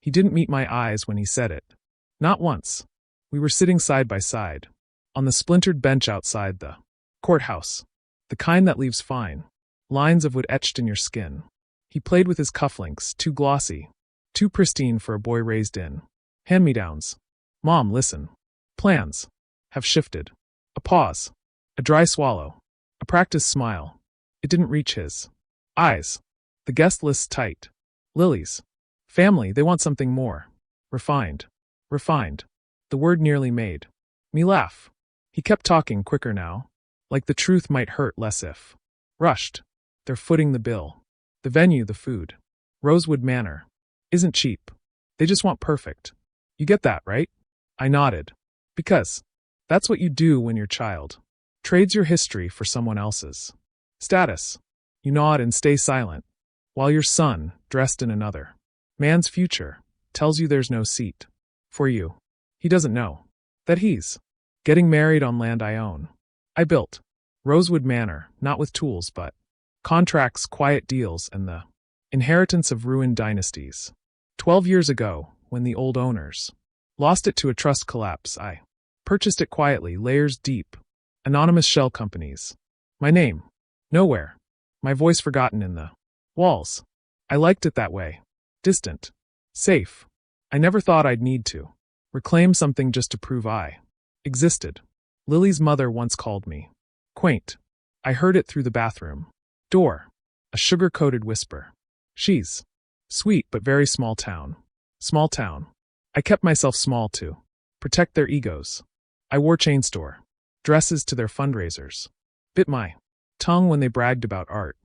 He didn't meet my eyes when he said it. Not once. We were sitting side by side, on the splintered bench outside the courthouse, the kind that leaves fine lines of wood etched in your skin. He played with his cufflinks, too glossy, too pristine for a boy raised in hand-me-downs. Mom, listen. Plans have shifted. A pause. A dry swallow. A practiced smile. It didn't reach his eyes. The guest list's tight. Lily's family, they want something more. Refined. Refined. The word nearly made me laugh. He kept talking quicker now, like the truth might hurt less if rushed. They're footing the bill. The venue, the food. Rosewood Manor. Isn't cheap. They just want perfect. You get that, right? I nodded. Because that's what you do when your child trades your history for someone else's status. You nod and stay silent, while your son, dressed in another man's future, tells you there's no seat for you. He doesn't know that he's getting married on land I own. I built Rosewood Manor, not with tools but contracts, quiet deals, and the inheritance of ruined dynasties. 12 years ago, when the old owners lost it to a trust collapse, I purchased it quietly, layers deep, anonymous shell companies. My name, nowhere. My voice forgotten in the walls. I liked it that way. Distant. Safe. I never thought I'd need to reclaim something just to prove I existed. Lily's mother once called me quaint. I heard it through the bathroom door. A sugar-coated whisper. She's sweet but very small town. Small town. I kept myself small to protect their egos. I wore chain store dresses to their fundraisers. Bit my tongue when they bragged about art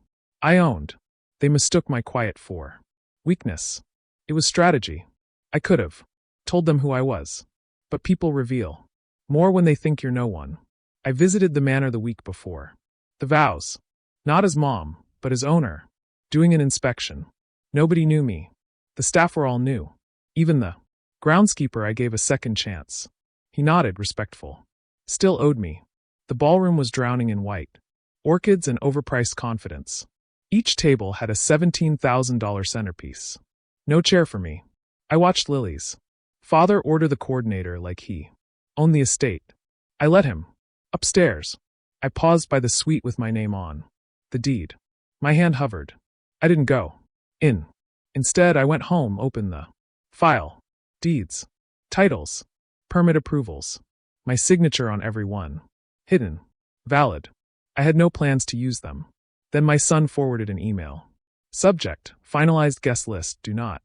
I owned. They mistook my quiet for weakness. It was strategy. I could have told them who I was. But people reveal more when they think you're no one. I visited the manor the week before. The vows. Not as mom, but as owner. Doing an inspection. Nobody knew me. The staff were all new. Even the groundskeeper I gave a second chance. He nodded, respectful. Still owed me. The ballroom was drowning in white orchids and overpriced confidence. Each table had a $17,000 centerpiece. No chair for me. I watched Lily's father order the coordinator like he owned the estate. I let him. Upstairs. I paused by the suite with my name on the deed. My hand hovered. I didn't go in. Instead, I went home, opened the file. Deeds. Titles. Permit approvals. My signature on every one. Hidden. Valid. I had no plans to use them. Then my son forwarded an email. Subject, finalized guest list, do not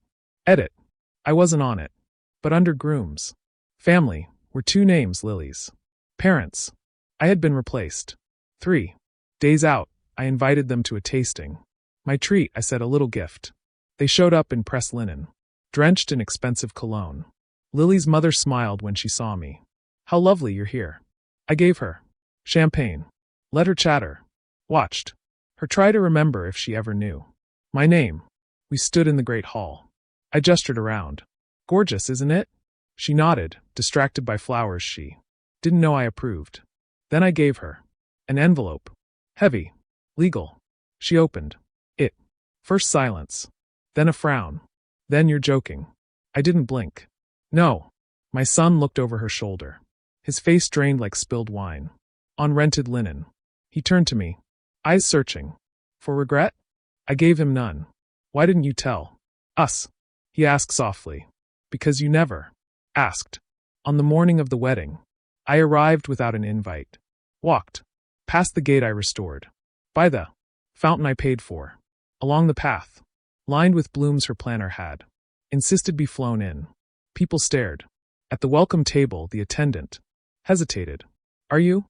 edit. I wasn't on it. But under grooms. Family, were two names, Lily's parents. I had been replaced. 3 days out, I invited them to a tasting. My treat, I said, a little gift. They showed up in pressed linen, drenched in expensive cologne. Lily's mother smiled when she saw me. How lovely you're here. I gave her champagne. Let her chatter. Watched her try to remember if she ever knew my name. We stood in the great hall. I gestured around. Gorgeous, isn't it? She nodded, distracted by flowers she didn't know I approved. Then I gave her an envelope. Heavy. Legal. She opened it. First silence. Then a frown. Then you're joking. I didn't blink. No. My son looked over her shoulder. His face drained like spilled wine. On rented linen. He turned to me. Eyes searching. For regret? I gave him none. Why didn't you tell us? He asked softly. Because you never asked. On the morning of the wedding, I arrived without an invite. Walked. Past the gate I restored. By the fountain I paid for. Along the path. Lined with blooms her planner had insisted be flown in. People stared. At the welcome table, the attendant hesitated. Are you?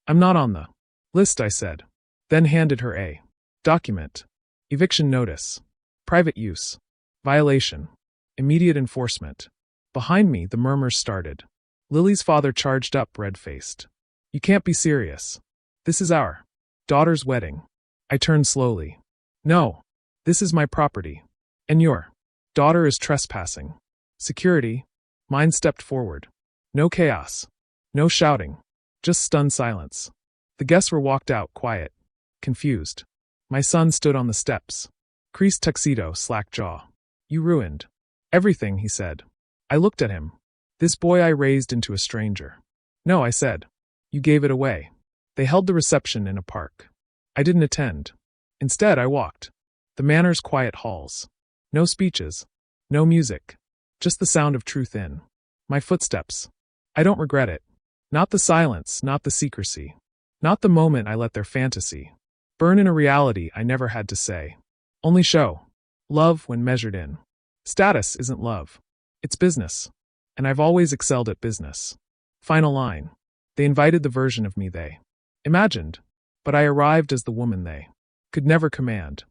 I'm not on the list, I said. Then handed her a document. Eviction notice. Private use. Violation. Immediate enforcement. Behind me, the murmurs started. Lily's father charged up, red-faced. You can't be serious. This is our daughter's wedding. I turned slowly. No. This is my property. And your daughter is trespassing. Security. Mine stepped forward. No chaos. No shouting. Just stunned silence. The guests were walked out, quiet. Confused. My son stood on the steps. Creased tuxedo, slack jaw. You ruined Everything, he said. I looked at him. This boy I raised into a stranger. No, I said. You gave it away. They held the reception in a park. I didn't attend. Instead, I walked. The manor's quiet halls. No speeches. No music. Just the sound of truth in my footsteps. I don't regret it. Not the silence, not the secrecy. Not the moment I let their fantasy burn in a reality I never had to say. Only show. Love when measured in status isn't love. It's business. And I've always excelled at business. Final line. They invited the version of me they imagined, but I arrived as the woman they could never command.